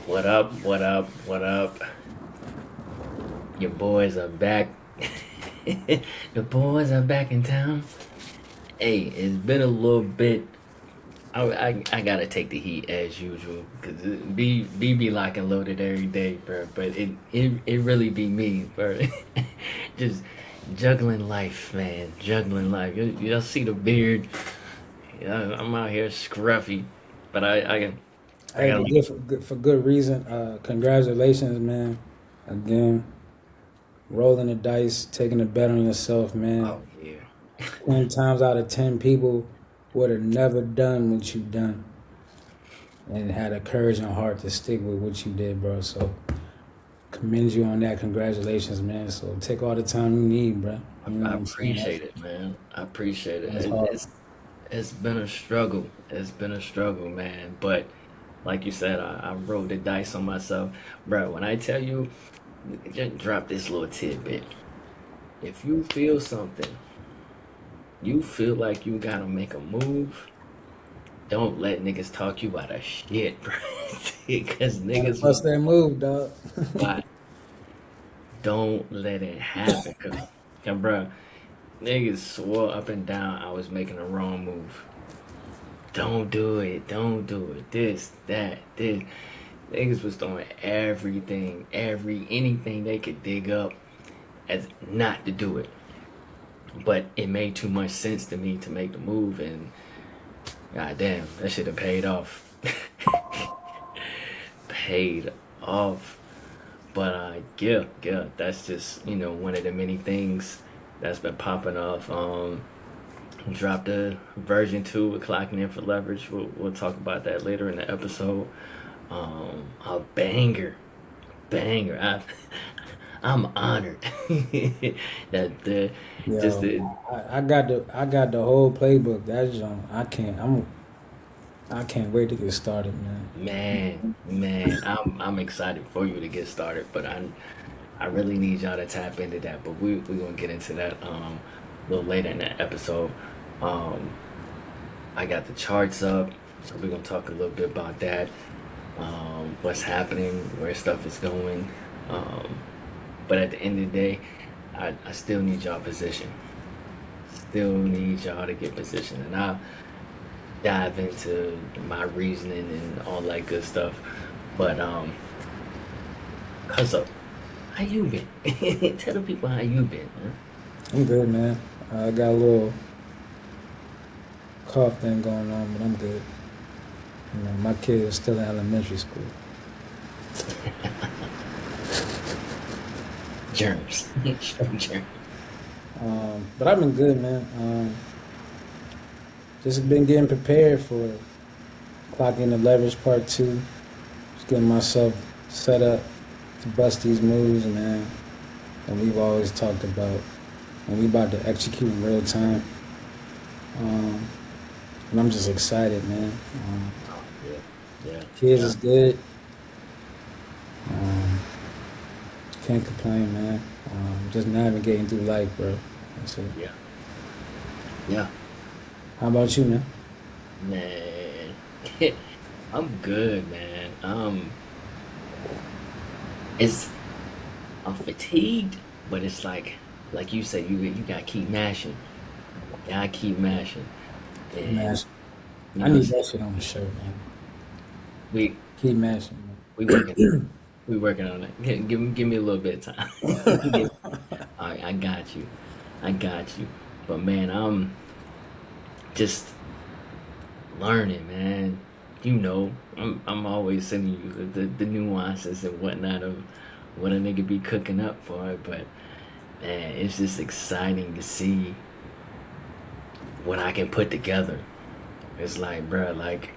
What up? What up? What up? Your boys are back. The boys are back in town. Hey, it's been a little bit. I gotta take the heat as usual because be lock and loaded every day, bro. But it really be me, bro. Just juggling life, man. Juggling life. Y'all see the beard? Yeah, I'm out here scruffy, but I Hey, gotta but make. for good reason. Congratulations, man. Again, rolling the dice, taking a bet on yourself, man. Oh yeah. 10 times out of 10 people would have never done what you done and had a courage and heart to stick with what you did, bro. So commend you on that. Congratulations, man. So take all the time you need, bro. You know I what I'm saying? appreciate it, man. I appreciate it. That's hard. It's been a struggle. It's been a struggle, man. But like you said, I rolled the dice on myself, bro. When I tell you, just drop this little tidbit. If you feel something, you feel like you gotta make a move. Don't let niggas talk you out of shit, bro. Because Gotta niggas was bust that move, dog. but don't let it happen. Cause, bro, niggas swore up and down I was making a wrong move. Don't do it. Don't do it. This, that, this. Niggas was throwing anything they could dig up as not to do it. But it made too much sense to me to make the move, and goddamn, that should have paid off. Paid off. But yeah, that's just one of the many things that's been popping off. Dropped a version 2 with clocking in for leverage. We'll talk about that later in the episode. A banger. I'm honored that the just Yo, the I got the whole playbook. That's I can't wait to get started, man. man. I'm excited for you to get started, but I really need y'all to tap into that. But we gonna get into that a little later in the episode. Um, I got the charts up, so we're gonna talk a little bit about that. What's happening, where stuff is going. Um, but at the end of the day, I still need y'all position. Still need y'all to get position, and I'll dive into my reasoning and all that good stuff. But cuz up, how you been? Tell the people how you been, man. I'm good, man. I got a little cough thing going on, but I'm good. You know, my kid is still in elementary school. Germs, straight germs. But I've been good, man. Just been getting prepared for clocking the leverage part two. Just getting myself set up to bust these moves, man. And we've always talked about, and we about to execute in real time. Um, and I'm just excited, man. Oh yeah, yeah, Kids yeah, is good. Um, can't complain, man. Just navigating through life, bro. That's it. yeah, yeah. How about you, man? Man, I'm good, man. It's I'm fatigued, but it's like you said, you gotta keep mashing. Gotta keep mashing, Keep and mashing. you I know need that shit on the shirt, man. we Keep mashing, we working we working on it. Give me a little bit of time. Give- All right, I got you. I got you. But man, I'm just learning, man. I'm always sending you the nuances and whatnot of what a nigga be cooking up for, but man, it's just exciting to see what I can put together. It's like, bruh, like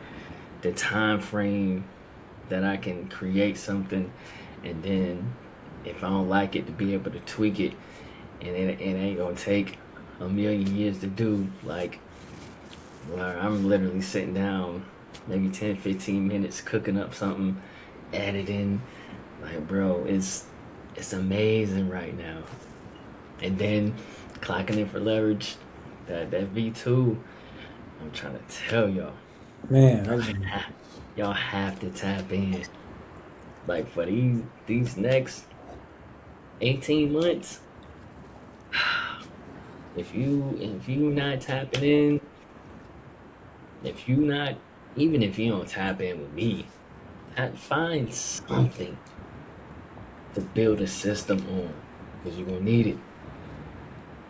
the time frame that I can create something, and then if I don't like it, to be able to tweak it, and it ain't gonna take a million years to do. Like, where I'm literally sitting down, maybe 10, 15 minutes cooking up something, editing. Like, bro, it's amazing right now. And then clocking in for leverage, that V2. I'm trying to tell y'all, man. y'all have to tap in. Like for these next 18 months, if you not tapping in, if you not even if you don't tap in with me, find something to build a system on because you're gonna need it.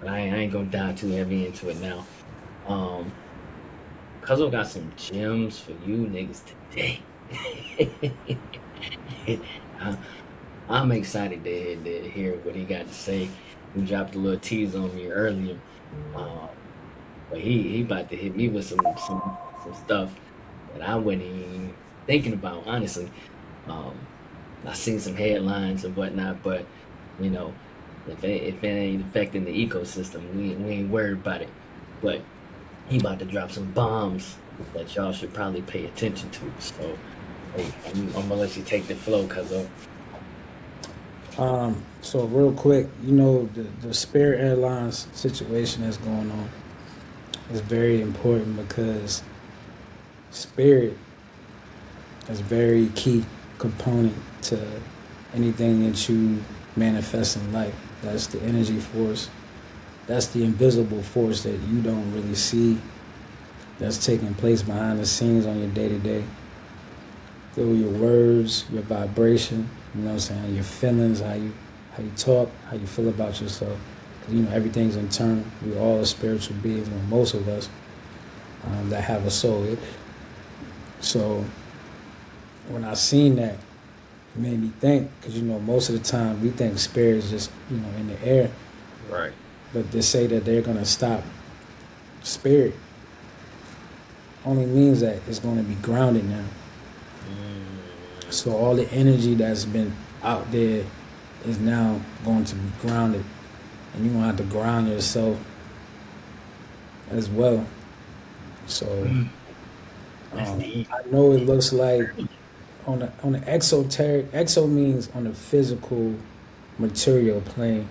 But I ain't gonna dive too heavy into it now. Um, Cuzzo got some gems for you niggas today. I, I'm excited to hear what he got to say. He dropped a little tease on me earlier, um, but he about to hit me with some stuff that I wasn't even thinking about. Honestly, um, I seen some headlines and whatnot, but you know, if it ain't affecting the ecosystem, we ain't worried about it. But he about to drop some bombs that y'all should probably pay attention to. So, hey, I'm gonna let you take the flow, cuz So real quick, the Spirit Airlines situation that's going on is very important because Spirit is a very key component to anything that you manifest in life. That's the energy force. That's the invisible force that you don't really see. That's taking place behind the scenes on your day to day. Through your words, your vibration, you know what I'm saying, your feelings, how you talk, how you feel about yourself. 'Cause, everything's internal. We all are spiritual beings, most of us that have a soul. So when I seen that, it made me think, because most of the time we think spirit is just in the air, right. but to say that they're gonna stop spirit only means that it's going to be grounded now. So all the energy that's been out there is now going to be grounded, and you're gonna have to ground yourself as well. So That's deep. I know it looks like on the exoteric. Exo means on the physical material plane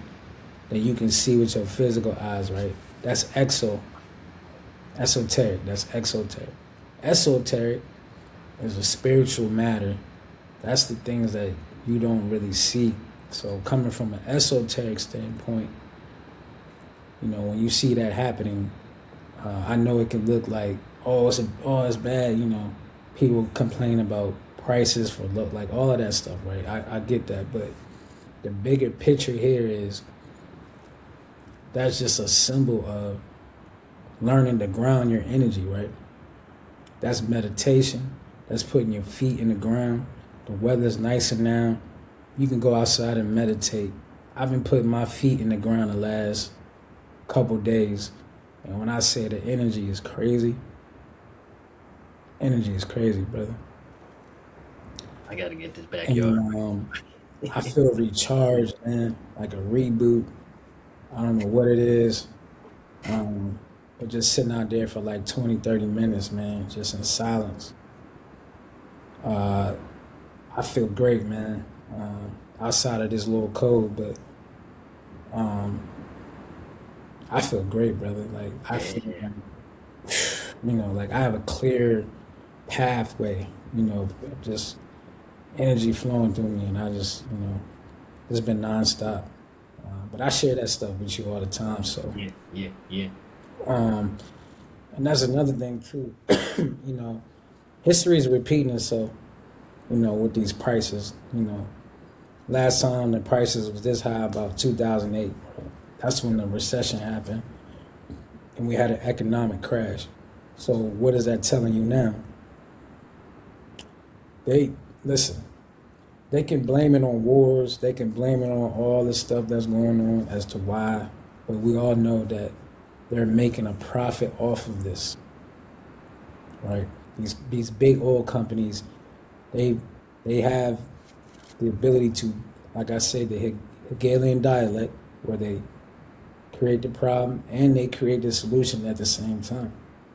that you can see with your physical eyes, right? That's esoteric. That's exoteric. Esoteric is a spiritual matter. That's the things that you don't really see. So coming from an esoteric standpoint, when you see that happening, I know it can look like, it's bad. People complain about prices for like all of that stuff, right? I get that, but the bigger picture here is that's just a symbol of learning to ground your energy, right? That's meditation. That's putting your feet in the ground. The weather's nicer now. You can go outside and meditate. I've been putting my feet in the ground the last couple days. And when I say the energy is crazy, brother. I gotta get this backyard. And I feel recharged, man, like a reboot. I don't know what it is. Um, but just sitting out there for like 20, 30 minutes, man, just in silence. Uh, I feel great, man. Outside of this little cold, but um, I feel great, brother. Like I feel, Yeah, like I have a clear pathway, just energy flowing through me, and I just, it's been nonstop. But I share that stuff with you all the time, so. yeah, yeah, yeah. Um, and that's another thing too. History is repeating itself. With these prices. Last time the prices was this high about 2008. That's when the recession happened, and we had an economic crash. So what is that telling you now? They listen. They can blame it on wars. They can blame it on all the stuff that's going on as to why, but we all know that they're making a profit off of this, right? These big oil companies, they they have the ability to, like I said, the Hegelian dialect, where they create the problem and they create the solution at the same time.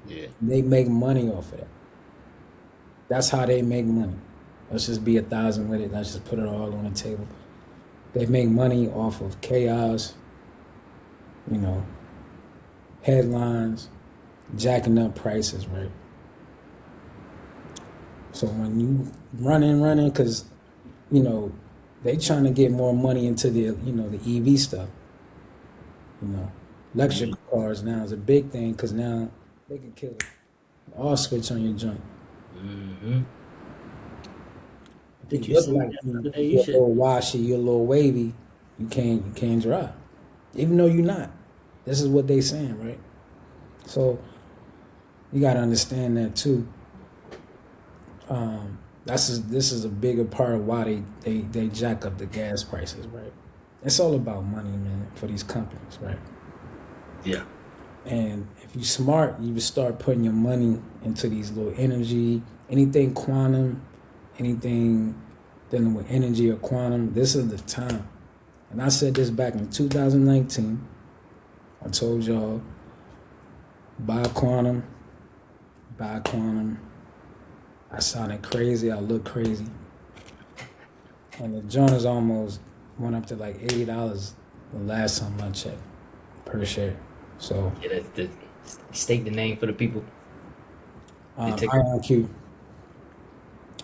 Yeah. They make money off of that. That's how they make money. Let's just be 1,000 with it. Let's just put it all on the table. They make money off of chaos, you know, headlines, jacking up prices, right? So when you running, because you know, they trying to get more money into the EV stuff. You know, electric Mm, cars now is a big thing because now they can kill it. All switch on your joint. mm-hmm. If you Did you look see like that the you, other day? You you're a should. little washy, you're a little wavy, you can't drive. Even though you're not. This is what they saying, right? So you gotta understand that too. This is a bigger part of why they jack up the gas prices, right? It's all about money, man, for these companies, right? Yeah. And if you're smart, you would start putting your money into these little energy, anything quantum, anything dealing with energy or quantum. This is the time. And I said this back in 2019. I told y'all, buy quantum, buy quantum. I sounded crazy. I looked crazy. And the joint is almost went up to like $80 the last time I checked per share. So Yeah. That's the state the name for the people. The ticker. IonQ.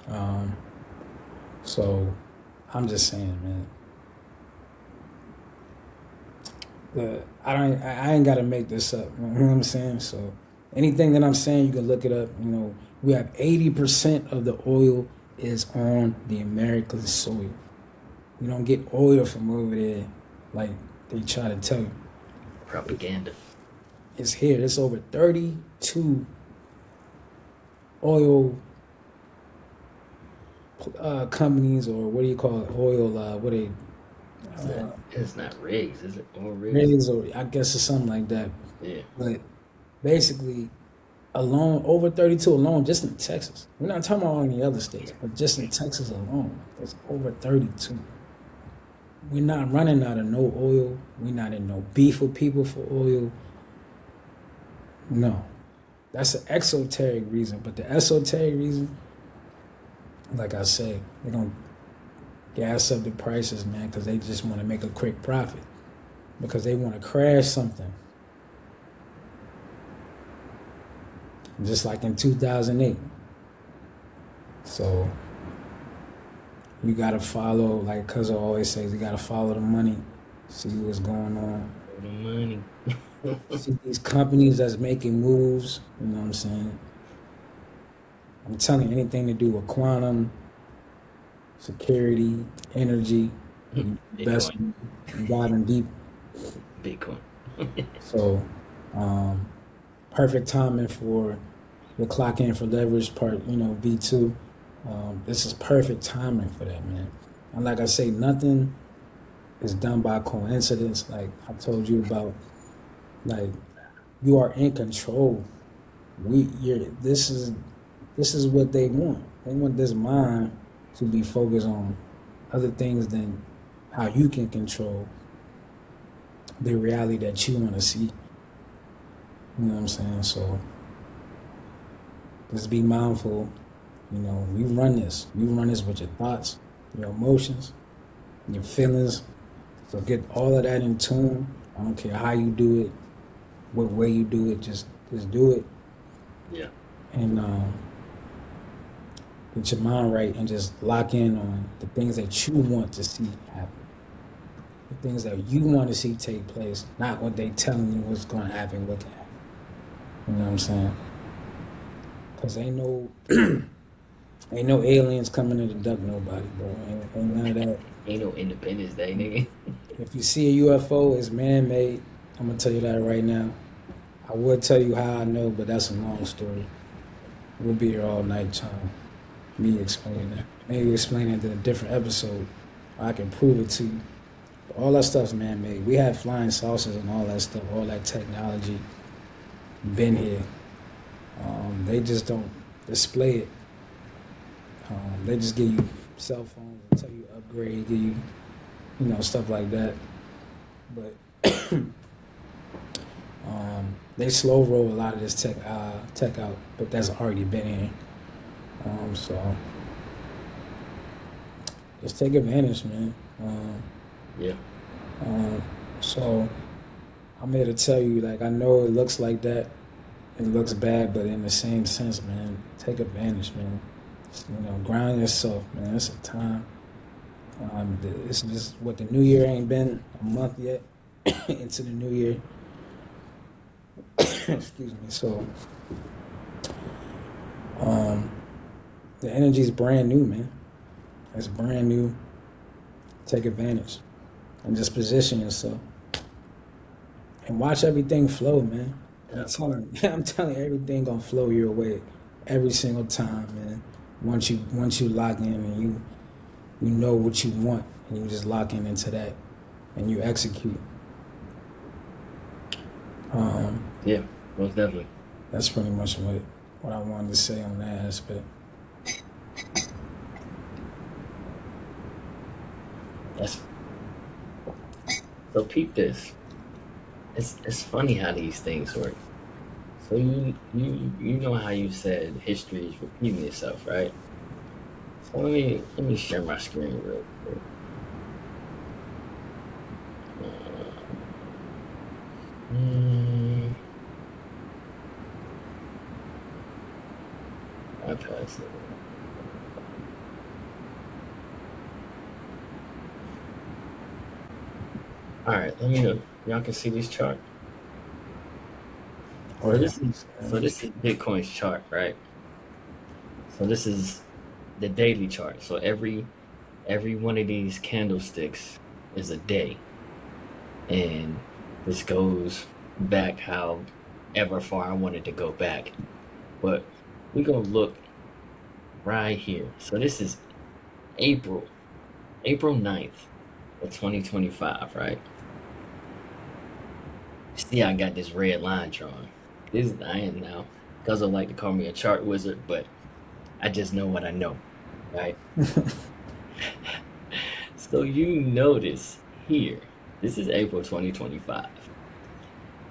Um, so I'm just saying, man. I ain't gotta make this up. You know what I'm saying? So anything that I'm saying, you can look it up. We have 80% of the oil is on the American soil. We don't get oil from over there like they try to tell you. Propaganda. It's here. It's over 32 oil companies, or what do you call it? Oil, what they It's not rigs, is it? Or rigs? rigs, or I guess it's something like that. Yeah. But basically, alone, over 32 alone, just in Texas. We're not talking about any other states, but just in Texas alone, it's over 32. We're not running out of no oil. We're not in no beef with people for oil. No. That's an exoteric reason. But the esoteric reason, like I say, they're going to gas up the prices, man, because they just want to make a quick profit. Because they want to crash something. Just like in 2008. So you got to follow, like Cuzzo always says, you got to follow the money, see what's going on. For the money. See these companies that's making moves, you know what I'm saying? I'm telling you, anything to do with quantum, security, energy, you best Bitcoin. dive in deep. Bitcoin. So, um, perfect timing for the clock in for leverage part, V2. This is perfect timing for that, man. And like I say, nothing is done by coincidence. Like I told you about, like you are in control. This is what they want. They want this mind to be focused on other things than how you can control the reality that you want to see. You know what I'm saying? So just be mindful. You run this. You run this with your thoughts, your emotions, your feelings. So get all of that in tune. I don't care how you do it, what way you do it. Just do it, Yeah. and get your mind right, and just lock in on the things that you want to see happen. The things that you want to see take place, not what they telling you what's going to happen, what can happen. You know what I'm saying? Because ain't no aliens coming in to duck nobody, bro. Ain't none of that. Ain't no Independence Day, nigga. If you see a UFO, it's man-made. I'm gonna tell you that right now. I would tell you how I know, but that's a long story. We'll be here all night trying me explaining that. Maybe explain it in a different episode. I can prove it to you. But all that stuff's man-made. We have flying saucers and all that stuff, all that technology been here. They just don't display it. They just give you cell phones and tell you upgrade, give you, stuff like that. But they slow roll a lot of this tech out, but that's already been in. So just take advantage, man. Yeah. So I'm here to tell you, like, I know it looks like that, it looks bad, but in the same sense, man, take advantage, man. Ground yourself, man. It's a time. It's just what the new year ain't been a month yet into the new year. Excuse me. So um, the energy's brand new, man. It's brand new. Take advantage and just position yourself and watch everything flow, man. I'm That part. telling you, I'm telling you, everything gonna flow your way every single time, man. Once you lock in and you know what you want and you just lock in into that and you execute. Um, Yeah, most definitely. that's pretty much what I wanted to say on that aspect. That's so. Peep this. It's funny how these things work. So you know how you said history is repeating itself, right? So let me share my screen real quick. Hmm, I passed it. All right, let me know. Y'all can see this chart. Oh So yeah. this is Bitcoin's chart, right? So this is the daily chart. So every one of these candlesticks is a day, and this goes back however far I wanted to go back. But we're gonna look right here. So this is April, April 9th of 2025, right? See, I got this red line drawn. This I am now. Cuz like to call me a chart wizard, but I just know what I know, right? So you notice here, this is April 2025.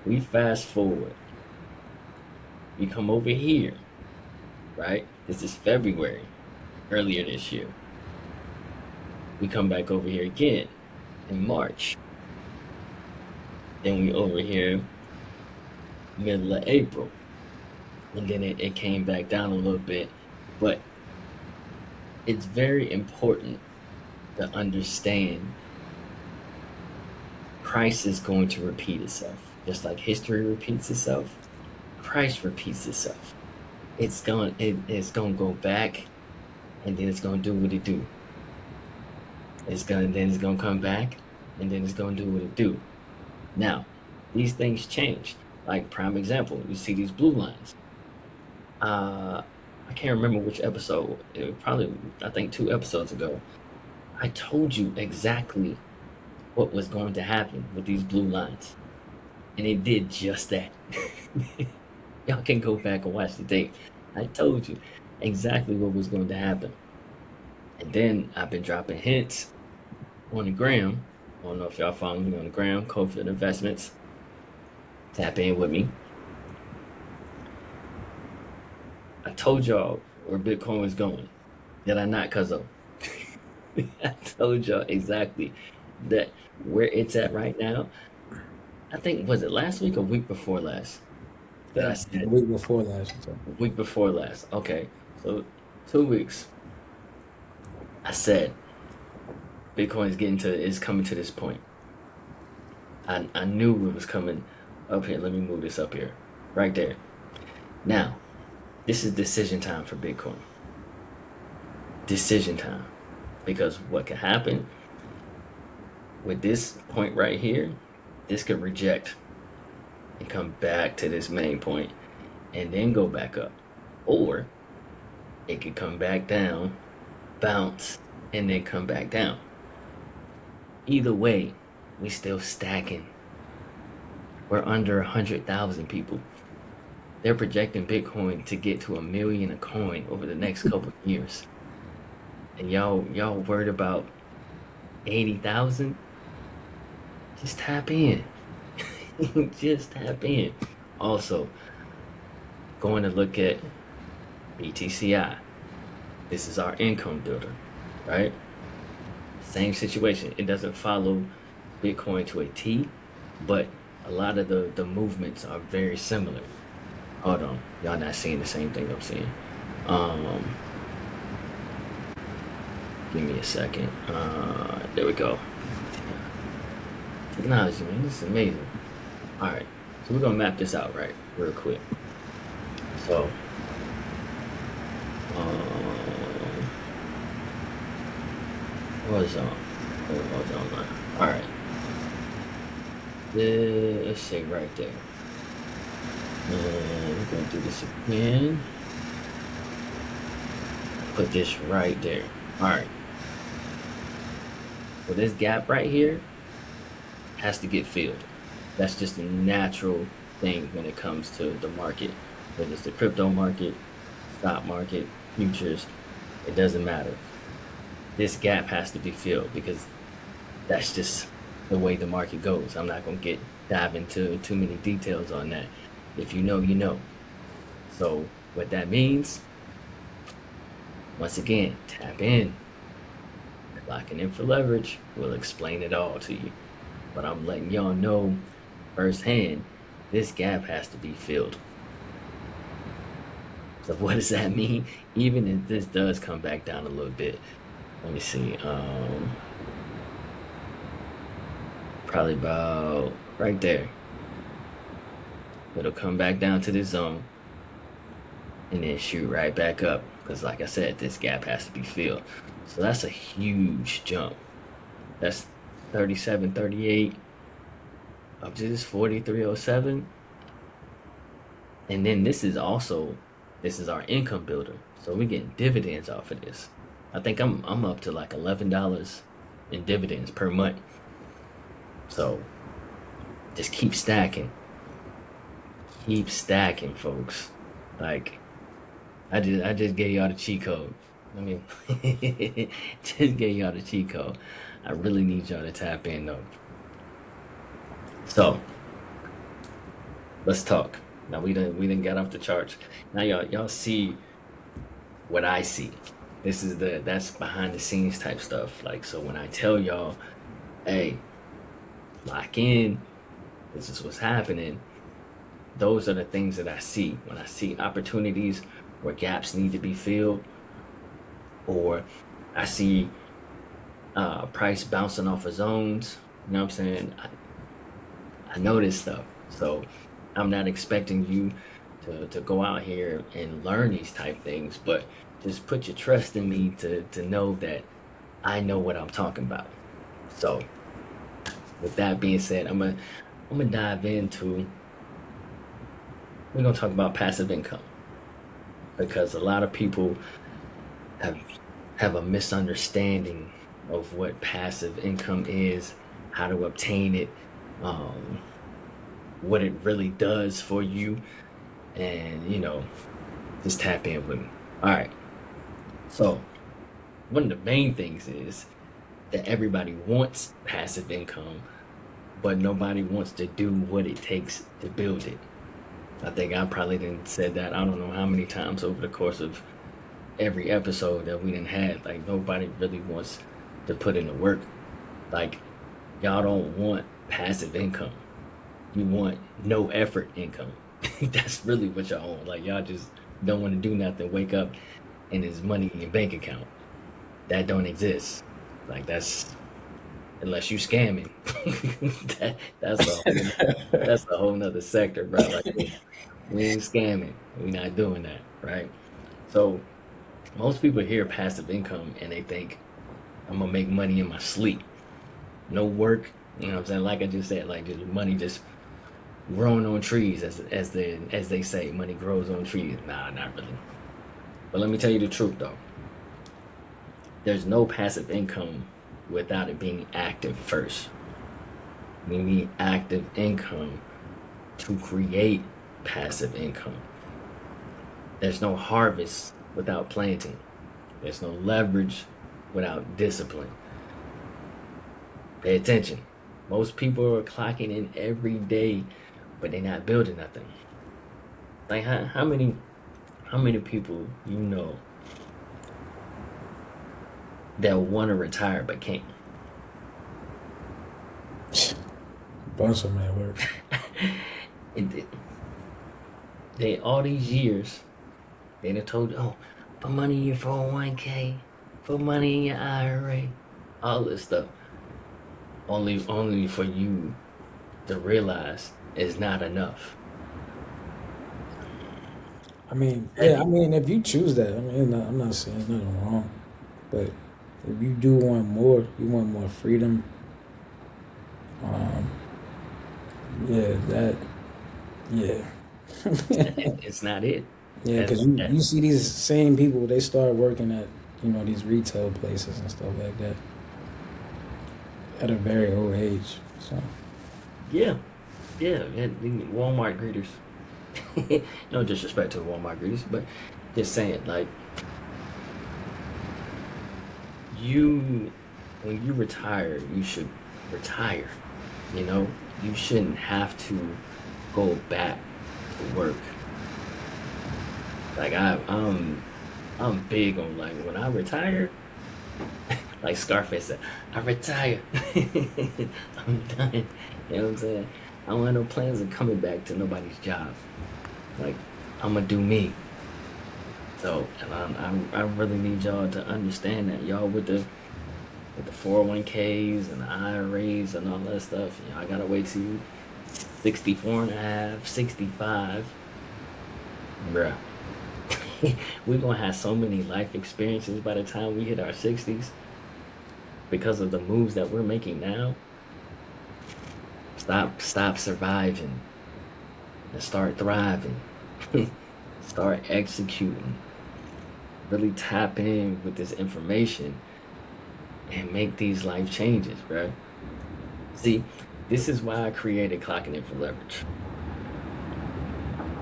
We fast forward. We come over here, right? This is February, earlier this year. We come back over here again in March. Then we over here middle of April. And then it came back down a little bit. But it's very important to understand Christ is going to repeat itself. Just like history repeats itself, Christ repeats itself. It's gonna go back and then it's gonna do what it do. It's gonna come back and then it's gonna do what it do. Now, these things change. Like prime example, you see these blue lines. Uh I can't remember which episode. It was probably I think 2 episodes ago. I told you exactly what was going to happen with these blue lines. And it did just that. Y'all can go back and watch the tape. I told you exactly what was going to happen. And then I've been dropping hints on the gram. I don't know if y'all follow me on the gram, Cofield Investments. Tap in with me. I told y'all where Bitcoin was going. Did I not, Cuzzo? I told y'all exactly that where it's at right now. I think was it last week or week before last that I Yeah, the said week before last. So. week before last. Okay, so 2 weeks. I said Bitcoin is coming to this point. I knew it was coming up here. Let me move this up here, right there. Now, this is decision time for Bitcoin. Decision time, because what could happen with this point right here, this could reject and come back to this main point and then go back up, or it could come back down, bounce, and then come back down. Either way, we still stacking. We're under 100,000 people. They're projecting Bitcoin to get to 1 million a coin over the next couple of years. And y'all worried about 80,000? Just tap in. Just tap in. Also, going to look at BTCI. This is our income builder, right? Same situation. It doesn't follow Bitcoin to a T, but a lot of the movements are very similar. Hold on, y'all not seeing the same thing I'm seeing. Um, Give me a second. There we go. Technology, man, this is amazing. All right, so we're gonna map this out right real quick. So, um, horizontal, horizontal line. All right, let's say right there. And we're gonna do this again. Put this right there. All right. So this gap right here has to get filled. That's just a natural thing when it comes to the market, whether it's the crypto market, stock market, futures, it doesn't matter. This gap has to be filled because that's just the way the market goes. I'm not gonna dive into too many details on that. If you know, you know. So what that means, once again, tap in. Locking in for leverage will explain it all to you. But I'm letting y'all know firsthand, this gap has to be filled. So what does that mean? Even if this does come back down a little bit, let me see. Probably about right there. It'll come back down to this zone and then shoot right back up. Because like I said, this gap has to be filled. So that's a huge jump. That's 37.38 up to this 43.07. And then this is our income builder. So we're getting dividends off of this. I think I'm up to like $11 in dividends per month. So just keep stacking. Keep stacking, folks. Like I just gave y'all the cheat code. I mean, just gave y'all the cheat code. I really need y'all to tap in though. So let's talk. Now we didn't get off the charts. Now y'all see what I see. That's behind the scenes type stuff. Like so when I tell y'all, hey, lock in, this is what's happening. Those are the things that I see. When I see opportunities where gaps need to be filled, or I see price bouncing off of zones, you know what I'm saying? I know this stuff. So I'm not expecting you to go out here and learn these type things, but just put your trust in me to know that I know what I'm talking about. So with that being said, I'm gonna dive into we're gonna talk about passive income because a lot of people have have a misunderstanding of what passive income is, how to obtain it, um, what it really does for you, and just tap in with me. All right. So one of the main things is that everybody wants passive income, but nobody wants to do what it takes to build it. I think I probably didn't said that I don't know how many times over the course of every episode that we didn't have. Like nobody really wants to put in the work. Like y'all don't want passive income. You want no effort income. That's really what y'all want. Like y'all just don't want to do nothing. Wake up and there's money in your bank account. That don't exist. Like that's unless you scamming. That's a whole nother sector, bro. Like we ain't scamming. We not doing that, right? So most people hear passive income and they think I'm gonna make money in my sleep. No work, you know what I'm saying? Like I just said, like just money just growing on trees as they say, money grows on trees. Nah, not really. But let me tell you the truth though. There's no passive income without it being active first. You need active income to create passive income. There's no harvest without planting. There's no leverage without discipline. Pay attention. Most people are clocking in every day, but they're not building nothing. Like how many people you know that want to retire but can't? Bunch of them at work. it, they all these years they done told you, oh, put money in your 401k, put money in your IRA, all this stuff. Only for you to realize it's not enough. I mean, yeah, I Heavy. mean, if you choose that, I mean, I'm not saying nothing wrong, but if you do want more, you want more freedom. Um, yeah, that, yeah, It's not it. yeah, That's because you that. see these same people, they start working at these retail places and stuff like that at a very old age. So Yeah, yeah. The Walmart greeters. No disrespect to the Walmart greeters, but just saying, like you, when you retire, you should retire. You know, you shouldn't have to go back to work. Like I'm big on like when I retire, like Scarface said, I retire. I'm done. You know what I'm saying? I don't have no plans of coming back to nobody's job. Like I'm gonna do me. So, and I really need y'all to understand that y'all with the 401ks and the IRAs and all that stuff. You know, I gotta wait till you 64 and a half, 65. Bruh. We're gonna have so many life experiences by the time we hit our 60s because of the moves that we're making now. Stop surviving and start thriving. Start executing. Really tap in with this information and make these life changes, bro. See, this is why I created Clocking In for Leverage.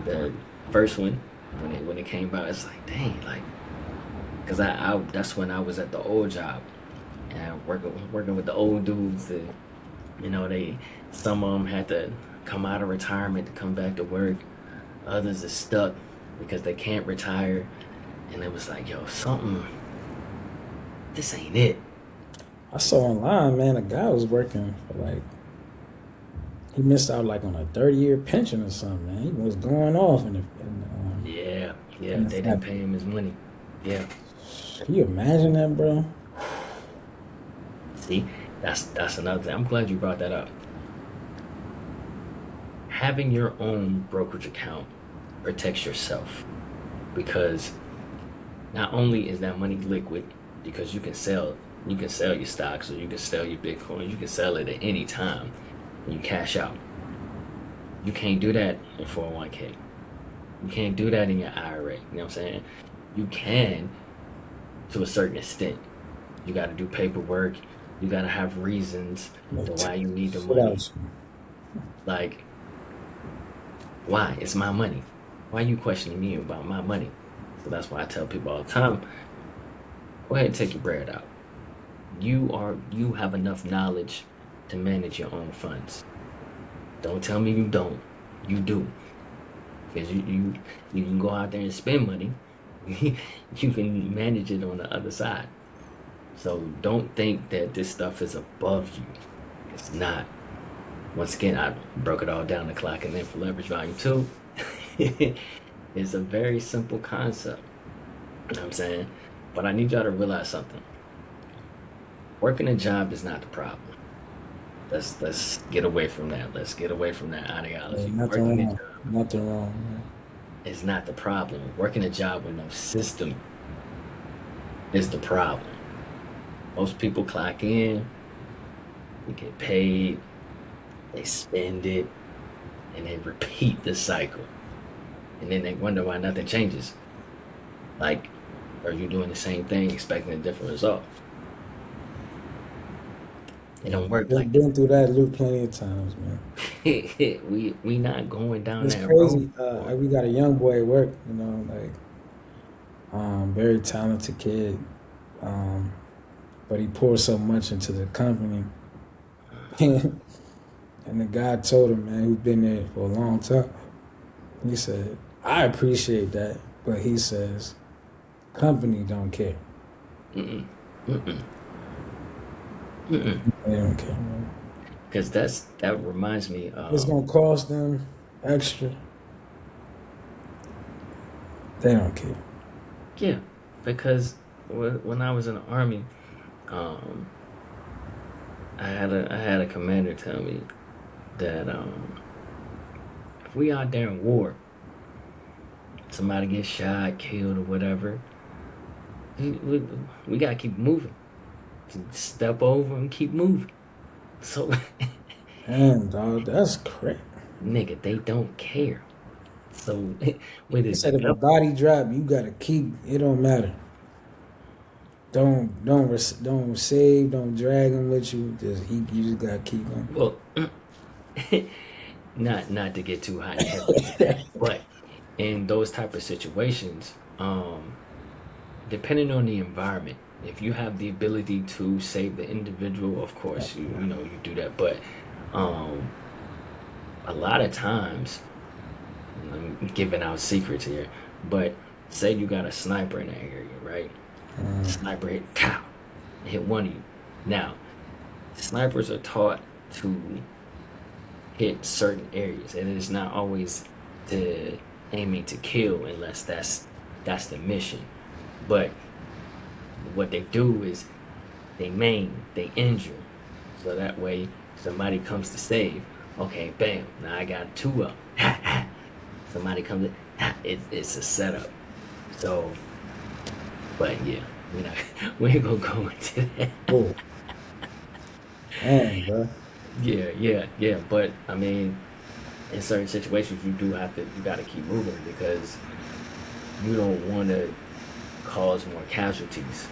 The first one, when it came out, it's like, dang, like, cause I that's when I was at the old job and working with the old dudes. That, they some of them had to come out of retirement to come back to work. Others are stuck because they can't retire, and it was like, yo, something. This ain't it. I saw online, man, a guy was working for like he missed out like on a 30-year pension or something, man. He was going off Yeah, yeah, in the they didn't fact. pay him his money. Yeah. Can you imagine that, bro? See, that's another thing. I'm glad you brought that up. Having your own brokerage account protects yourself because not only is that money liquid because you can sell your stocks or you can sell your Bitcoin, you can sell it at any time and you cash out. You can't do that in 401k. You can't do that in your IRA. You know what I'm saying? You can to a certain extent. You got to do paperwork. You got to have reasons Like, to why you need the shit money. out. Like, why? It's my money. Why are you questioning me about my money? So that's why I tell people all the time, go ahead and take your bread out. You have enough knowledge to manage your own funds. Don't tell me you don't. You do. Because you can go out there and spend money. You can manage it on the other side. So don't think that this stuff is above you. It's not. Once again, I broke it all down to Clocking In for Leverage Volume 2. It's a very simple concept. You know what I'm saying? But I need y'all to realize something. Working a job is not the problem. Let's get away from that. Let's get away from that Yeah, ideology. nothing Working a wrong. job Nothing wrong, man. is not the problem. Working a job with no system is the problem. Most people clock in, they get paid, they spend it, and they repeat the cycle. And then they wonder why nothing changes. Like, are you doing the same thing expecting a different result? It Yeah, don't work been, like that. been through that loop plenty of times, man. We not going down It's that road crazy. anymore. We got a young boy at work, like very talented kid, um, but he poured so much into the company. And the guy told him, man, who's been there for a long time, he said, I appreciate that, but he says, company don't care. Mm-mm. Mm-mm. Mm-mm. They don't care, man. Because that reminds me. It's gonna cost them extra. They don't care. Yeah, because when I was in the army, um, I had a commander tell me that if we out there in war, somebody gets shot, killed, or whatever, we, we, we gotta keep moving. Step over and keep moving. So, Damn, dog, that's crazy. nigga, they don't care. So, when He it's the said if a government, body drop, you gotta keep. It don't matter. Don't save. Don't drag him with you. You just gotta keep him. well, not to get too hot and heavy with that, but in those type of situations, depending on the environment, if you have the ability to save the individual, of course you do that. But um, a lot of times, I'm giving out secrets here, but say you got a sniper in that area, right? Sniper hit cow, hit one of you. Now, snipers are taught to hit certain areas, and it is not always the aiming to kill unless that's the mission. But what they do is they maim, they injure, so that way somebody comes to save. Okay, bam! Now I got two up. Somebody comes in. It's a setup. So, but yeah, we not we ain't gonna go into that. Oh, damn, bro. Yeah. But I mean, in certain situations, you gotta keep moving because you don't want to cause more casualties.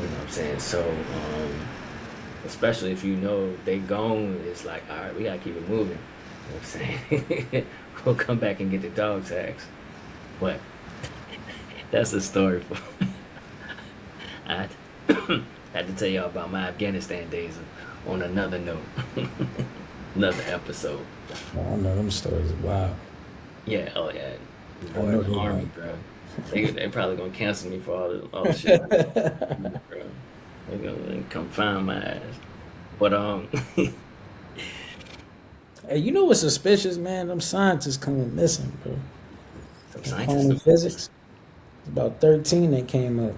You know what I'm saying? So, especially if you know they gone, it's like, all right, we gotta keep it moving. You know what I'm saying? We'll come back and get the dog tags. But that's a story for. I had to tell y'all about my Afghanistan days on another note, another episode. I know them stories are wild. Yeah, oh yeah, I boy, know the they army, like. bro. They probably gonna cancel me for all the shit I did, bro. They gonna come find my ass. But Hey, you know what's suspicious, man? Them scientists coming missing, bro. some In scientists quantum go missing. physics, about 13 they came up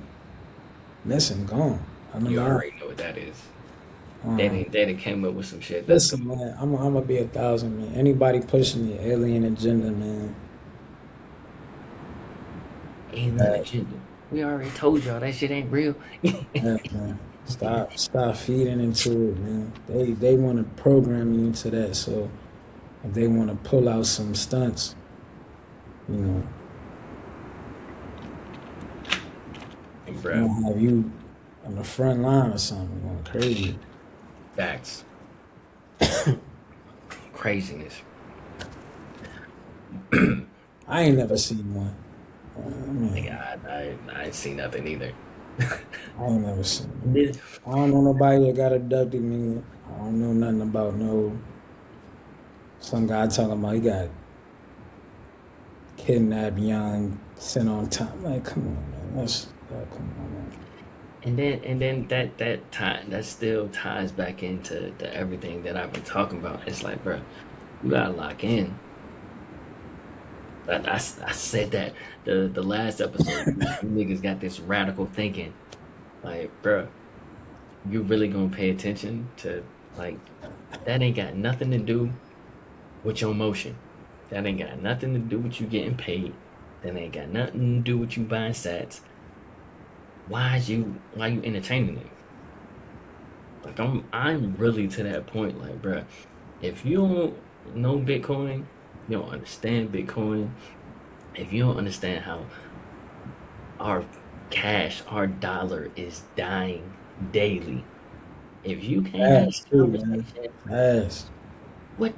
missing, gone. I don't You know. already know what that is. Um, They done came up with some shit that's listen, going man, I'm gonna be 1,000, man. Anybody pushing the alien agenda, man, alien that, agenda. We already told y'all that shit ain't real. man, stop feeding into it, man. They want to program you into that, so if they want to pull out some stunts, you know, they Bruh, gonna have you on the front line or something, going crazy. facts. Craziness. I ain't never seen one. I Nigga, mean, I ain't seen nothing either. I ain't never seen one. This- I don't know nobody that got abducted, nigga. I don't know nothing about no some guy talking about he got kidnapped young, sent on time. Like, come on, man. Come on, man. and then that still ties back into everything that I've been talking about. It's like, bro, you gotta lock in. I said that the last episode. You niggas got this radical thinking. Like, bro, you really gonna pay attention to like that ain't got nothing to do with your motion. That ain't got nothing to do with you getting paid. That ain't got nothing to do with you buying sats. Why you entertaining it? Like I'm really to that point. Like, bruh, if you don't know Bitcoin, you don't understand Bitcoin. If you don't understand how our cash, our dollar is dying daily. If you can't have Fast a too, man. conversation, Fast. what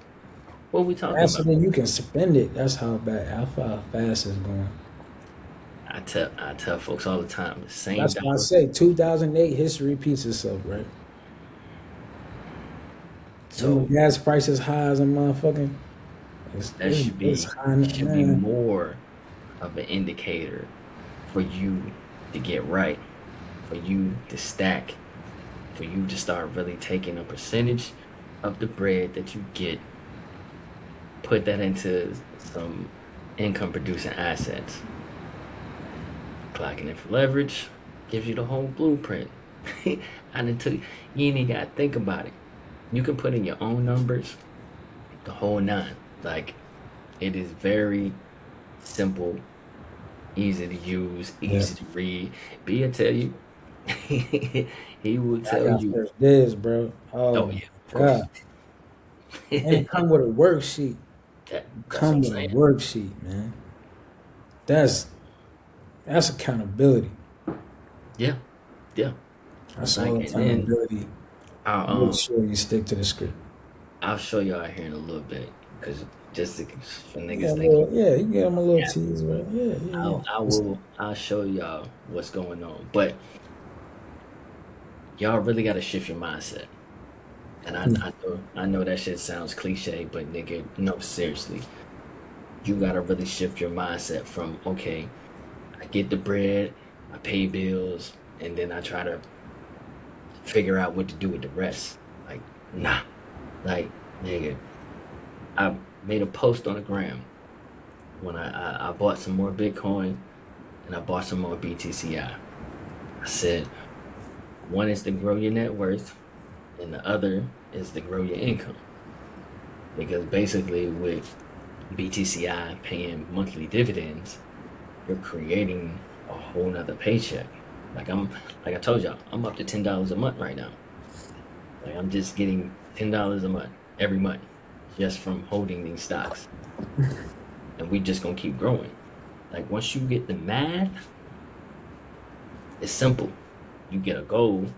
what we talking Faster about? than you can spend it. That's how bad, how fast it's going. I tell folks all the time, the same That's why I dollar. say 2008 history repeats itself, right? When the So gas price is high as a motherfucking, that it's high, should be man. more of an indicator for you to get right, for you to stack, for you to start really taking a percentage of the bread that you get, put that into some income producing assets, clocking in for leverage, Gives you the whole blueprint. I didn't tell you, you ain't even gotta think about it. You can put in your own numbers, the whole nine. Like it is very simple, easy to use, Yeah. easy to read. B will tell you. He will I tell got you. first dibs, bro. Oh Oh my yeah, of course. god. And it come with a worksheet. That's what I'm Come with a saying. worksheet, man. That's that's accountability. Yeah, yeah. That's Like all and then accountability. I'll Make sure you stick to the script. I'll show y'all here in a little bit because just to, for Yeah, niggas thinking, well, yeah, you get them a little yeah, tease, right? Yeah, yeah, yeah. I'll show y'all what's going on. But y'all really got to shift your mindset. And I know that shit sounds cliche, but nigga, no, seriously, you gotta really shift your mindset from okay, I get the bread, I pay bills, and then I try to figure out what to do with the rest. Like, nah, like nigga, I made a post on the gram when I bought some more Bitcoin and I bought some more BTCI. I said one is to grow your net worth, and the other is to grow your income. Because basically, with BTCI paying monthly dividends, you're creating a whole nother paycheck. Like I'm, like I told y'all, I'm up to $10 a month right now. Like I'm just getting $10 a month every month just from holding these stocks, and we just gonna keep growing. Like once you get the math, it's simple. You get a goal.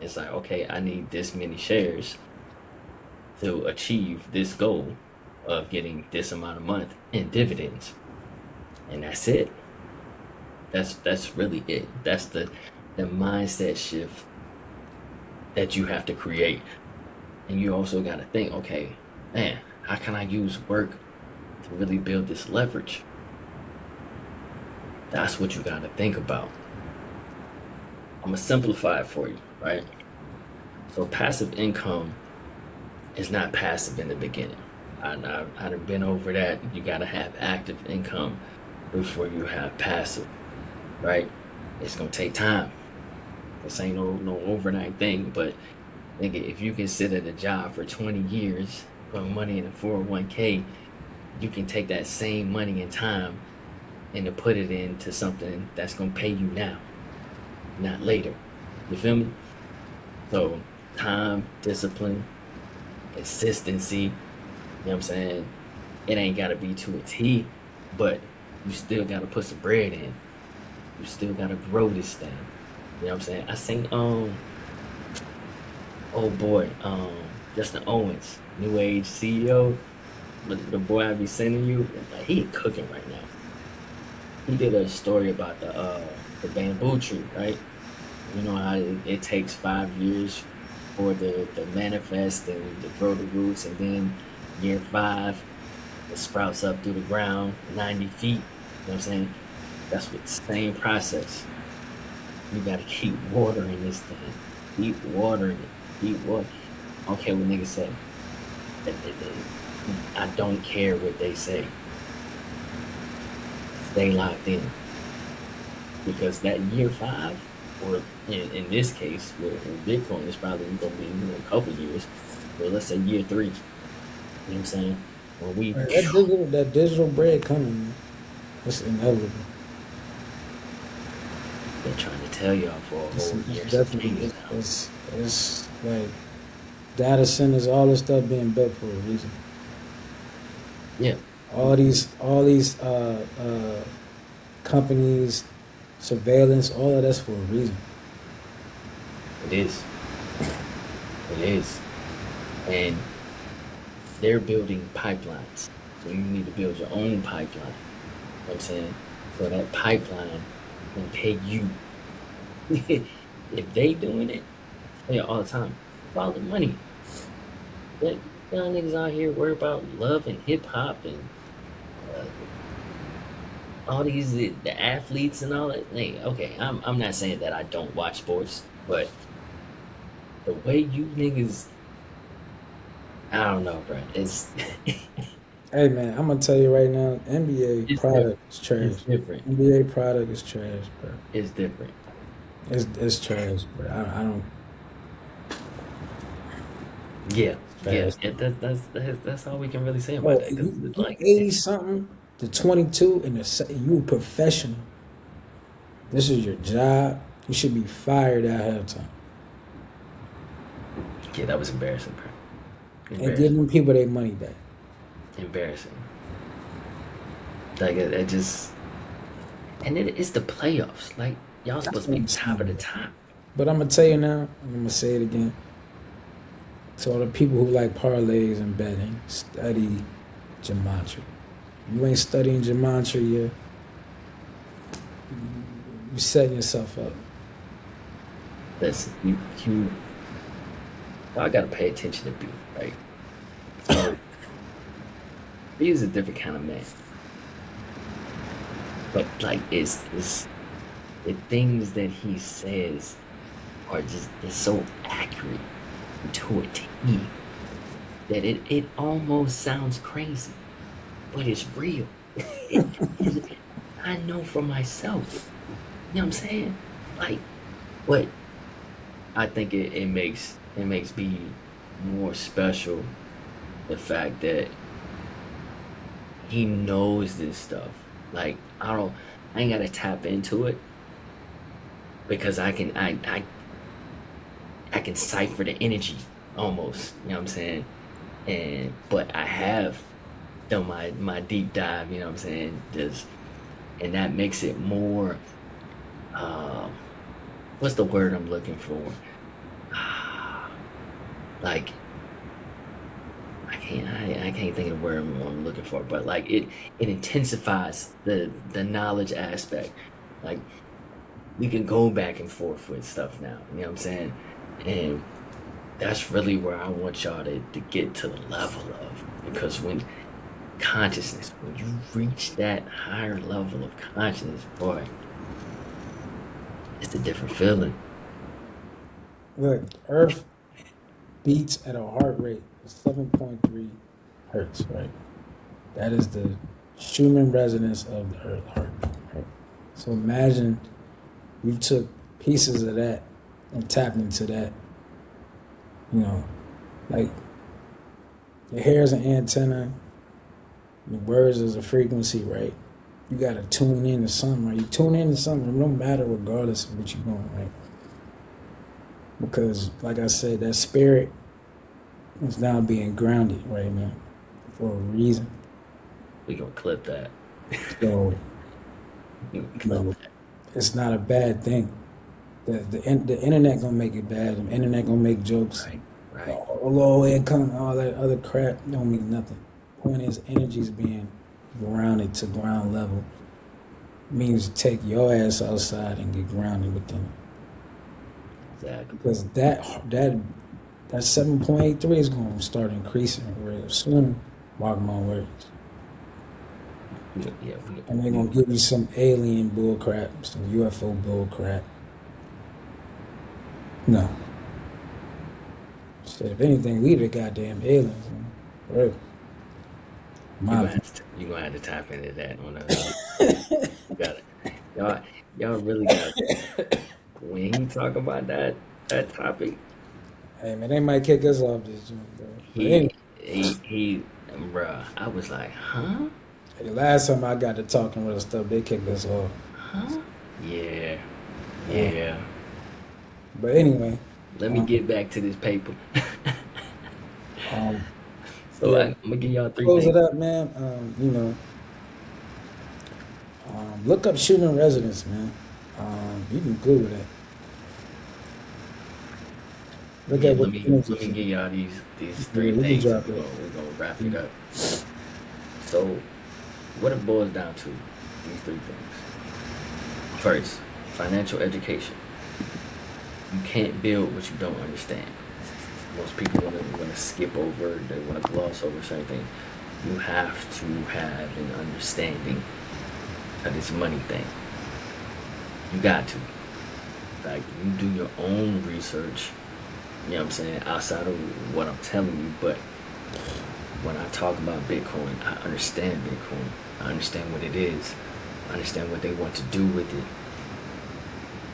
It's like okay, I need this many shares to achieve this goal of getting this amount a month in dividends, and that's it. That's really it. That's the mindset shift that you have to create. And you also got to think, okay, man, how can I use work to really build this leverage? That's what you got to think about. I'm gonna simplify it for you, right? So passive income is not passive in the beginning. I've been over that. You got to have active income before you have passive, right? It's gonna take time. This ain't no overnight thing, but nigga, if you can sit at a job for 20 years, put money in a 401k, you can take that same money and time and to put it into something that's gonna pay you now, not later. You feel me? So time, discipline, consistency, you know what I'm saying? It ain't gotta be to a T, but you still gotta put some bread in. You still gotta grow this thing. You know what I'm saying? I seen oh boy, Justin Owens, New Age CEO, the boy I be sending you, like he cooking right now. He did a story about the bamboo tree, right? You know how it takes 5 years for the manifest and to grow the roots, and then year five it sprouts up through the ground 90 feet. You know what I'm saying? That's what the same process. You gotta keep watering this thing. Keep watering it. Keep water. Okay, what niggas say. I don't care what they say. Stay locked in. Because that year five, or in this case, with Bitcoin, is probably going to be a couple years. But let's say year three. You know what I'm saying? When we Right, that digital bread coming, man. It's inevitable. been trying to tell y'all for a It's, whole it's year, some definitely change now. it's like data centers, all this stuff being built for a reason. Yeah, All these companies, surveillance, all of that's for a reason. it is. It is. And they're building pipelines. So you need to build your own pipeline. You know what I'm saying? So that pipeline can pay you. If they doing it, I tell you all the time, follow the money. That young niggas out here worry about love and hip hop and uh, all these the athletes and all that. Hey, okay, I'm not saying that I don't watch sports, but the way you niggas, I don't know, bro. It's Hey man, I'm gonna tell you right now, NBA it's different. product is It's trash. different. NBA product is trash, bro. It's different. It's trash, but I don't. Yeah, It's yeah, trash. yeah. That's all we can really say about Bro, that because it's you like, 80 something to 22 and you a professional. This is your job. You should be fired at halftime. yeah, that was embarrassing, bro. And give Embarrassing, them people their money back. embarrassing. Like it just, and it's the playoffs. Like y'all That's supposed to what be I'm top of the saying. top. But I'm gonna tell you now, I'm gonna say it again. To all the people who like parlays and betting, study gematria. You ain't studying gematria, you setting yourself up. Listen, y'all gotta pay attention to B, right? So B is a different kind of man, but like it's the things that he says are just it's so accurate to a T that it almost sounds crazy, but it's real. It, I know for myself. You know what I'm saying? Like, but I think it makes B more special the fact that he knows this stuff. Like I ain't gotta tap into it because I can cipher the energy almost. You know what I'm saying? And but I have done my deep dive. You know what I'm saying? Just and that makes it more. Um, what's the word I'm looking for? Like I can't think of the word I'm looking for, but like it intensifies the knowledge aspect. Like we can go back and forth with stuff now. You know what I'm saying? And that's really where I want y'all to get to the level of because when you reach that higher level of consciousness, boy, it's a different feeling. Look, Earth beats at a heart rate of 7.3 hertz, right? That is the Schumann resonance of the Earth heartbeat, right? So imagine you took pieces of that and tapped into that, you know, like your hair is an antenna, your words is a frequency, right? You gotta tune in to something, right? You tune in to something, it don't matter regardless of what you're doing, right? Because, like I said, that spirit is now being grounded right now for a reason. We gonna clip that. So, We gonna you clip know, that. it's not a bad thing. The internet gonna make it bad. The internet gonna make jokes. Right, right. Oh, low income, all that other crap don't mean nothing. Point is, energy is being grounded to ground level. Means take your ass outside and get grounded within it. Exactly. Because that 7.83 is gonna start increasing real soon. Mark my words. Yeah, And they're we gonna give you some alien bull crap, some UFO bull crap. No. Shit, if anything, we the goddamn aliens, man. For real. My opinion. you gonna have to tap into that on a you gotta y'all y'all really got when he talk about that topic, Hey man, they might kick us off this joint though. But he anyway, bruh, I was like, huh? hey, last time I got to talking real stuff, they kicked us off. Huh? Yeah, Yeah. yeah. But anyway, Let me um, get back to this paper. um, So yeah, I'm gonna give y'all three close it things. up, man. Look up Schumann Resonance, man. You can Google that. Look Yeah, at what the energy let me is. give y'all these Yeah, three you can things and drop it. we're gonna wrap it Mm. up. So what it boils down to, these three things. First, financial education. You can't build what you don't understand. Most people want to skip over, they want to gloss over certain things. You have to have an understanding of this money thing. You got to. Like, you do your own research, you know what I'm saying, outside of what I'm telling you, but when I talk about Bitcoin, I understand Bitcoin. I understand what it is. I understand what they want to do with it.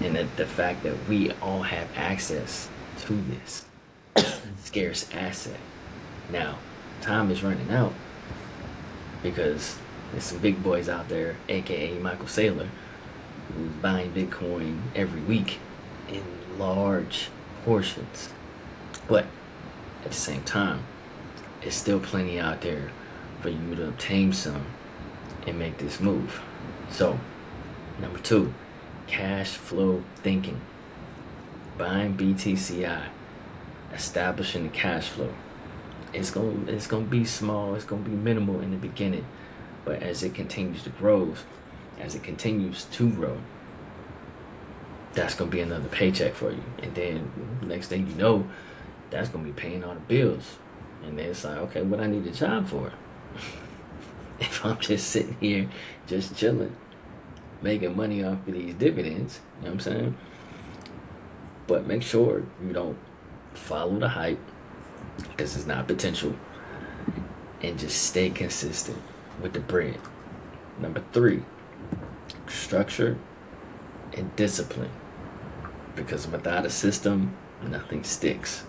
And the fact that we all have access to this scarce asset. Now, time is running out because there's some big boys out there, aka Michael Saylor, who's buying Bitcoin every week in large portions. But at the same time, it's still plenty out there for you to obtain some and make this move. So, number two, cash flow thinking. Buying BTCI, establishing the cash flow. It's gonna be small, it's gonna be minimal in the beginning, but as it continues to grow, that's gonna be another paycheck for you. And then next thing you know, that's gonna be paying all the bills. And then it's like, okay, what I need a job for? If I'm just sitting here, just chilling, making money off of these dividends, you know what I'm saying? But make sure you don't follow the hype because it's not potential, and just stay consistent with the bread. Number three, structure and discipline, because without a system, nothing sticks.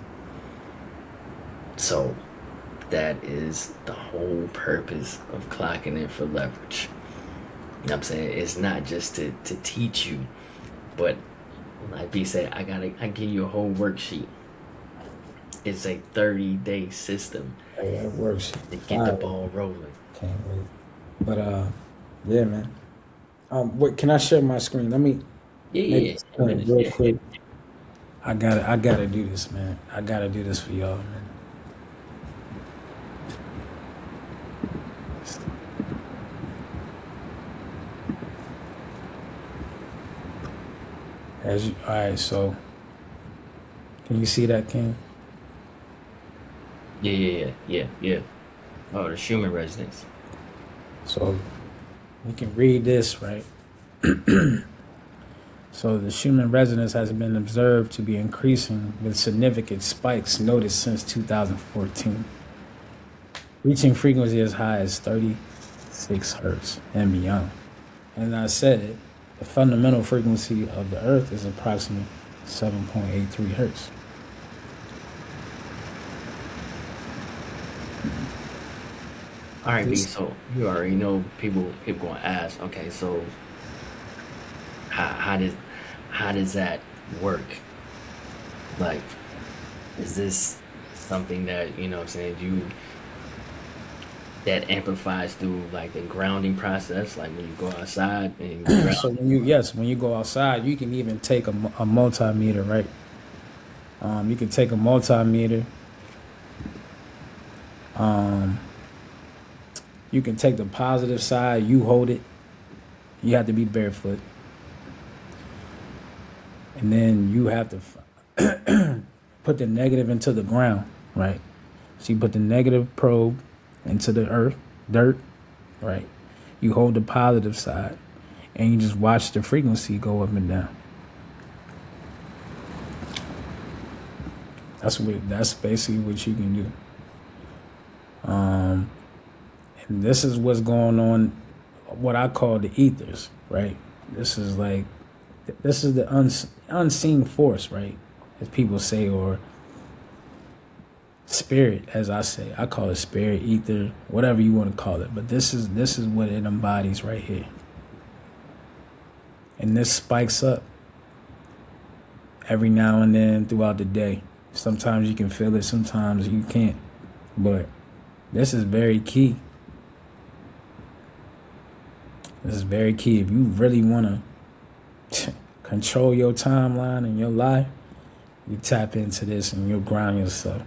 So that is the whole purpose of clocking in for leverage. You know what I'm saying? It's not just to teach you, but like B said, I give you a whole worksheet. It's a 30-day system Hey, that works. to get the Fire. ball rolling. Can't wait. But yeah, man. What can I share my screen? Let me Yeah, make yeah, this yeah. point Finish. real Yeah, yeah. quick. I gotta do this, man. I gotta do this for y'all, man. All right, so can you see that, King? Yeah, yeah, yeah, yeah, yeah. Oh, the Schumann Resonance. So we can read this, right? So the Schumann resonance has been observed to be increasing with significant spikes noticed since 2014, reaching frequency as high as 36 hertz and beyond. And I said the fundamental frequency of the Earth is approximately 7.83 hertz. All right, B. This So you already know people gonna ask. Okay, so how does that work? Like, is this something that what I'm saying you that amplifies through like the grounding process, like when you go outside and you ground? so when you go outside, you can even take a multimeter, right? You can take a multimeter. You can take the positive side. You hold it. You have to be barefoot, and then you have to put the negative into the ground, right? So you put the negative probe into the earth, dirt, right? You hold the positive side, and you just watch the frequency go up and down. That's basically what you can do. And this is what's going on, what I call the ethers, right? This is like this is the unseen force, right? As people say, or spirit, as I say. I call it spirit, ether, whatever you want to call it. But this is what it embodies right here. And this spikes up every now and then throughout the day. Sometimes you can feel it, sometimes you can't. But this is very key. This is very key. If you really want to control your timeline and your life, you tap into this and you'll ground yourself.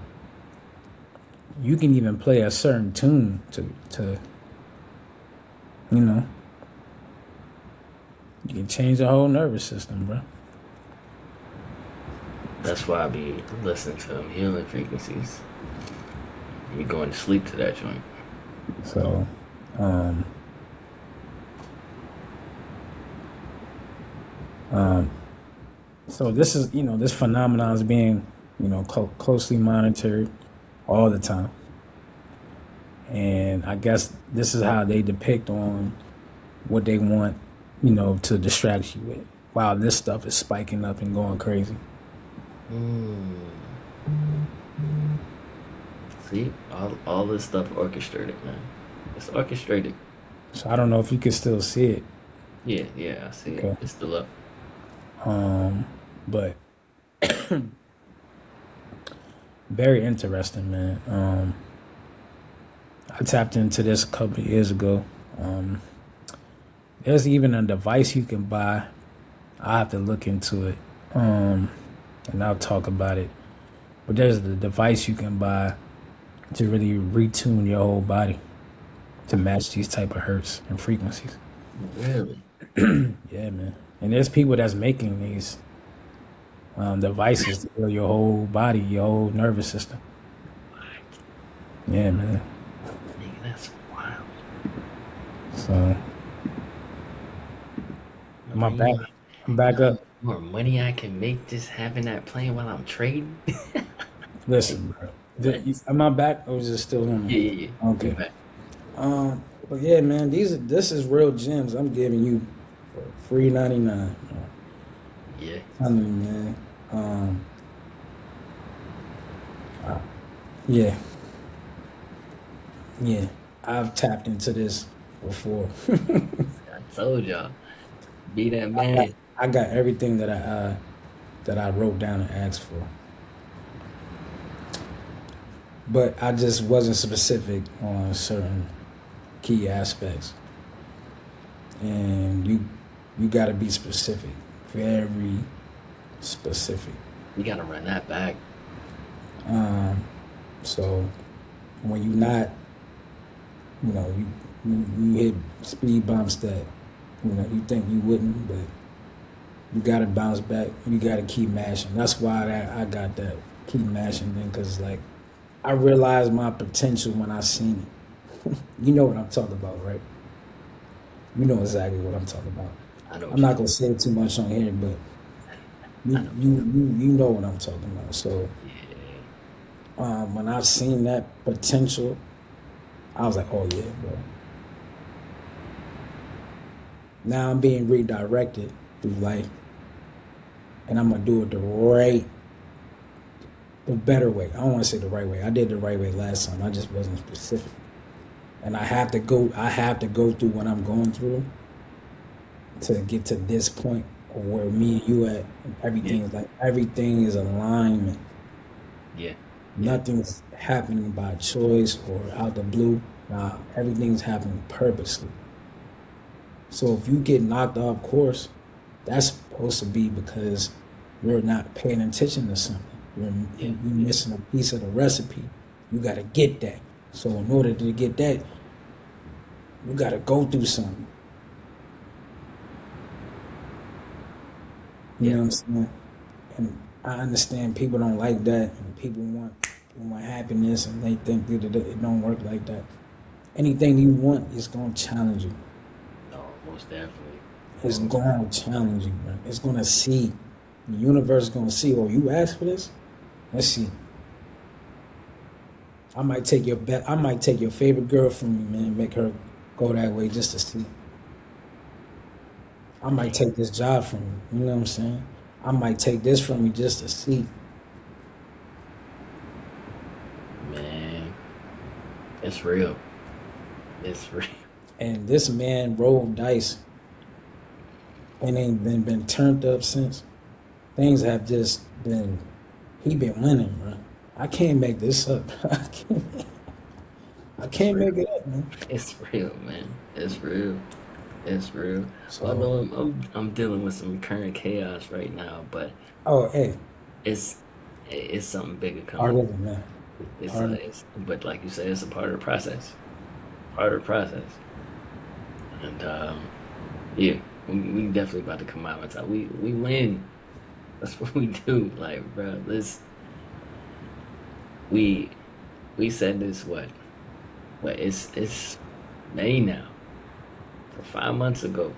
You can even play a certain tune to you know, you can change the whole nervous system, bro. That's why I be listening to them healing frequencies. You going to sleep to that joint. So, um, so this is, this phenomenon is being, closely monitored all the time. And I guess this is how they depict on what they want, to distract you with. Wow, this stuff is spiking up and going crazy. Hmm. See, all this stuff orchestrated, man. It's orchestrated. So I don't know if you can still see it. Yeah, yeah, I see it. Okay. It's still up. But very interesting, man. I tapped into this a couple of years ago. Um, there's even a device you can buy. I have to look into it, and I'll talk about it. But there's the device you can buy to really retune your whole body to match these type of hertz and frequencies. Really? Yeah, man. And there's people that's making these devices to heal your whole body, your whole nervous system. What? Yeah, man. Nigga, that's wild. So No, am I man, you back? know, I'm you back know how up. much more money I can make just having that plane while I'm trading? Like, Listen, bro. what? Am I back or is it still on? Yeah, yeah, yeah. You Okay. back. But yeah, man, this is real gems I'm giving you for free 99. Yeah. Telling you, man. Um, yeah, yeah. I've tapped into this before. I told y'all. Be that man. I got everything that I wrote down and asked for, but I just wasn't specific on certain key aspects. And you got to be specific, very specific. You gotta run that back. So when you not, you hit speed bumps that you think you wouldn't, but you got to bounce back. You got to keep mashing. That's why I got that keep mashing thing, because like I realized my potential when I seen it. You know what I'm talking about, right? You know exactly what I'm talking about. I know I'm what you're not gonna talking say too much on here, but about. I know what you're talking you know what I'm talking about. So about. Yeah. when I seen that potential, I was like, oh yeah, bro. Now I'm being redirected through life, and I'm gonna do it the better way. I don't want to say the right way. I did the right way last time. I just wasn't specific, and I have to go. I have to go through what I'm going through to get to this point of where me and you at, and Yeah. everything is alignment. Yeah. Yeah. Nothing's happening by choice or out the blue. Nah, everything's happening purposely. So if you get knocked off course, that's supposed to be because you're not paying attention to something. Yeah. You're Yeah. missing a piece of the recipe. You got to get that. So in order to get that, you got to go through something. You Yeah. know what I'm saying? And I understand people don't like that, and people want happiness, and they think that it don't work like that. Anything you want is gonna challenge you. No, most definitely. It's Most gonna challenge you, man. It's gonna see. The universe is gonna see. Oh, you asked for this? Let's see. I might take your favorite girl from you, man. Make her go that way just to see. I might definitely. take this job from you. You know what I'm saying? I might take this from you just to see. Man, it's real. It's real. And this man rolled dice and ain't been turned up since. Things have just been. He been winning, bro. I can't make this up. I It's can't make real. it up, man. It's real, man. It's real. It's real. Well, I So, know I'm dealing with some current chaos right now, but oh, hey, it's it's something bigger part coming. of it, man. Part of it. It's but like you said, it's a part of the process. Part of the process. And yeah, we definitely about to come out on top. We win. That's what we do. Like, bro, this we we said this what it's May now. For 5 months ago.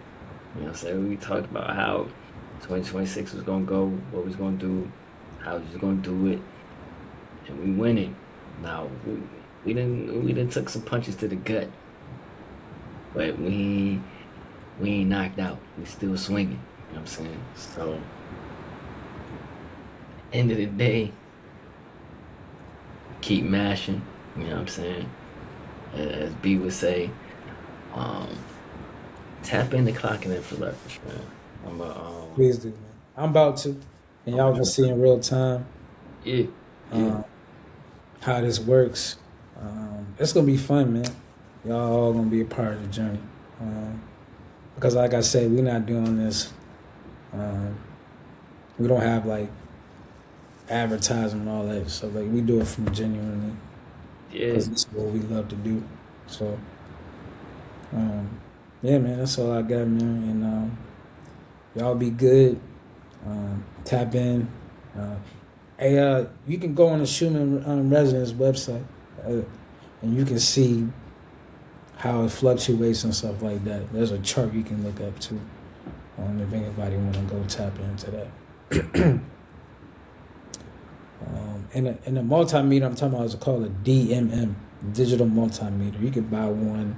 You know what I'm saying? We talked about how 2026 was gonna go, what we was gonna do, how we was gonna do it, and we winning. Now we didn't took some punches to the gut, but we ain't knocked out. We still swinging. know what I'm saying? So, end of the day, keep mashing. You know what I'm saying? As B would say, um, tap in the clock and in for leverage, man. I'm a, Please do, man. I'm about to, and I'm a y'all can see in real time yeah, yeah, um, how this works. It's gonna be fun, man. Y'all all gonna be a part of the journey. Um, because, like I said, we're not doing this. Um, we don't have like advertising and all that. So like we do it from genuinely yeah. because this is what we love to do. So yeah, man, that's all I got, man. And y'all be good. Tap in. Uh, hey, you can go on the Schumann Resonance website, and you can see how it fluctuates and stuff like that. There's a chart you can look up too. If anybody want to go tap into that. And the multimeter I'm talking about is called a DMM, digital multimeter. You could buy one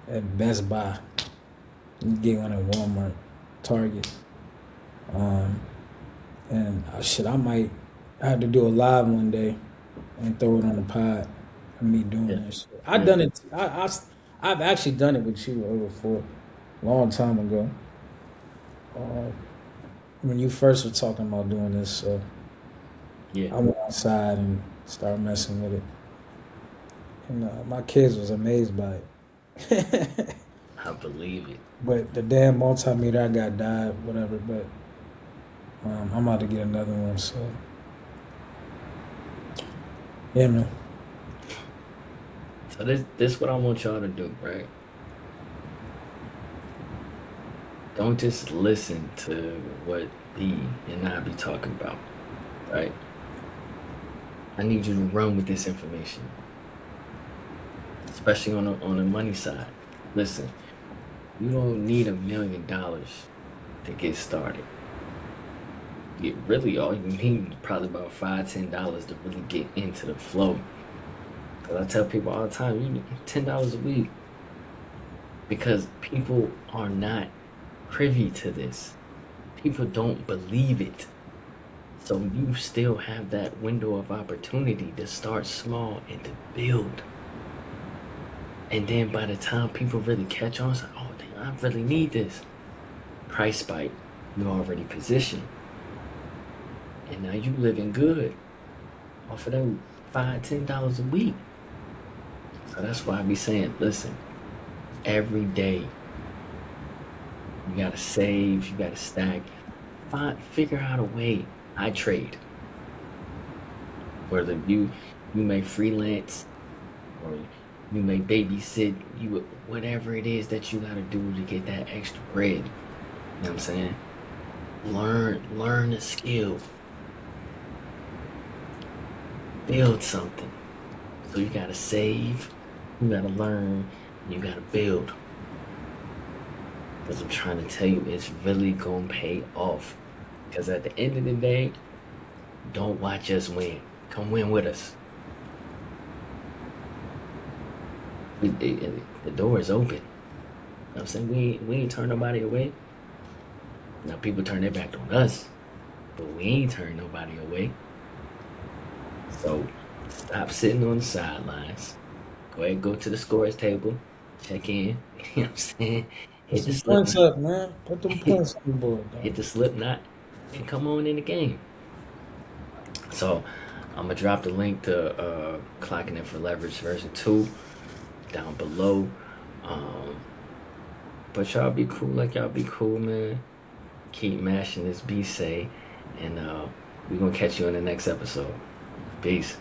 at Best Buy. You can get one at Walmart, Target. Um, and shit, I have to do a live one day and throw it on the pod. And me doing Yeah, that shit. I yeah, done it. I've actually done it with you before, a long time ago. Uh, when you first were talking about doing this, so yeah. I went outside and started messing with it. And my kids was amazed by it. I believe it. But the damn multimeter I got died, whatever. But I'm about to get another one. So yeah, man. So this what I want y'all to do, right? Don't just listen to what B and I be talking about, right? I need you to run with this information, especially on the money side. Listen, you don't need $1 million to get started. You really all you need is probably about $5, $10 to really get into the flow. Cause I tell people all the time, you need $10 a week because people are not privy to this. People don't believe it. So you still have that window of opportunity to start small and to build. And then by the time people really catch on, it's like, oh damn, I really need this. Price spike, you already positioned. And now you living good off of them $5, $10 a week. So that's why I be saying, listen, every day you gotta save, you gotta stack. Figure out a way. I trade. Whether you may freelance or you may babysit, you whatever it is that you gotta do to get that extra bread. You know what I'm saying? Learn a skill. Build something. So you gotta save, you gotta learn, you gotta build. Because I'm trying to tell you, it's really gonna pay off. Because at the end of the day, don't watch us win. Come win with us. The door is open. You know what I'm saying? We ain't turn nobody away. Now people turn their back on us, but we ain't turn nobody away. So stop sitting on the sidelines. Go ahead, go to the scores table, check in. You know what I'm saying? Put Hit the some slip points knot, up, man. Put them points on the board, dog. hit the slip knot, and come on in the game. So I'm gonna drop the link to clocking in for leverage version 2 down below. Um, but y'all be cool like y'all be cool, man. Keep mashing this B say, and we gonna catch you in the next episode. Peace.